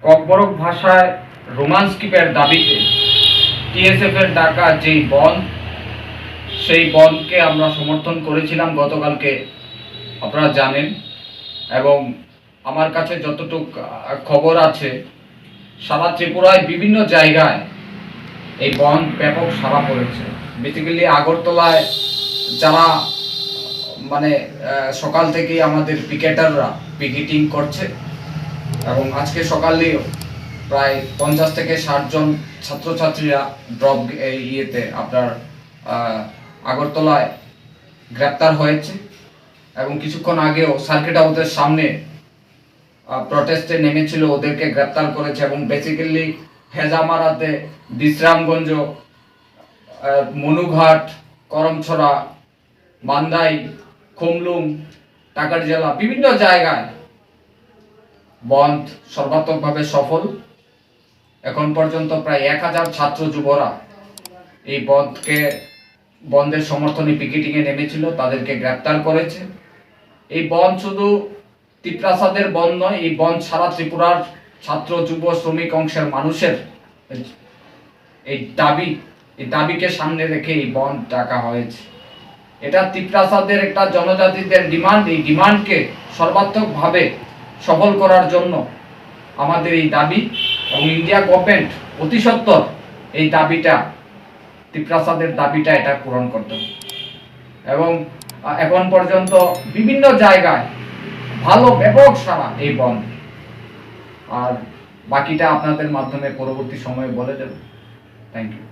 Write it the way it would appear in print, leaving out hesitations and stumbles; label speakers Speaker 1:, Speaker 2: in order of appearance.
Speaker 1: ককবরক ভাষায় রোমান্স কিপের দাবিতে টিএসএফ এর ডাকা যেই বন্ধ, সেই বন্ধকে আমরা সমর্থন করেছিলাম গতকালকে, আপনারা জানেন। এবং আমার কাছে যতটুক খবর আছে, সারা ত্রিপুরায় বিভিন্ন জায়গায় এই বন্ধ ব্যাপক সাড়া পড়েছে। বেসিক্যালি আগরতলায় যারা সকাল থেকেই আমাদের পিকেটাররা পিকেটিং করছে, এবং আজকে সকালে প্রায় 50 থেকে 60 জন ছাত্রছাত্রীরা ড্রপ আপনার আগরতলায় গ্রেপ্তার হয়েছে। এবং কিছুক্ষণ আগেও সার্কিট হাউসের সামনে প্রটেস্টে নেমেছিল, ওদেরকে গ্রেপ্তার করেছে। এবং বেসিক্যালি হেজামারাতে, বিশ্রামগঞ্জ, মনুঘাট, করমছড়া, মান্দাই, খুমলুং, টাকার জেলা বিভিন্ন জায়গায় বন্ধ সর্বাত্মকভাবে সফল। এখন পর্যন্ত প্রায় 1000 ছাত্র যুবরা এই বন্ধের সমর্থনে পিকেটিংয়ে নেমেছিল, তাদেরকে গ্রেপ্তার করেছে। এই বন্ধ শুধু তিপ্রাসাদের বন্ধ নয়, এই বন্ধ সারা ত্রিপুরার ছাত্র যুব শ্রমিক অংশের মানুষের এই দাবিকে সামনে রেখে এই বন্ধ ডাকা হয়েছে। এটা তিপ্রাসাদের একটা জনজাতিদের ডিমান্ড। এই ডিমান্ডকে সর্বাত্মকভাবে সফল করার জন্য আমাদের এই দাবি, এবং ইন্ডিয়া গভর্নমেন্ট অতি সত্বর এই দাবিটা, তিপ্রাসাদের দাবিটা এটা পূরণ করতে হবে। এবং এখন পর্যন্ত বিভিন্ন জায়গায় ভালো ব্যাপক সাড়া এই বন্ধ। আর বাকিটা আপনাদের মাধ্যমে পরবর্তী সময়ে বলে দেব। Thank you.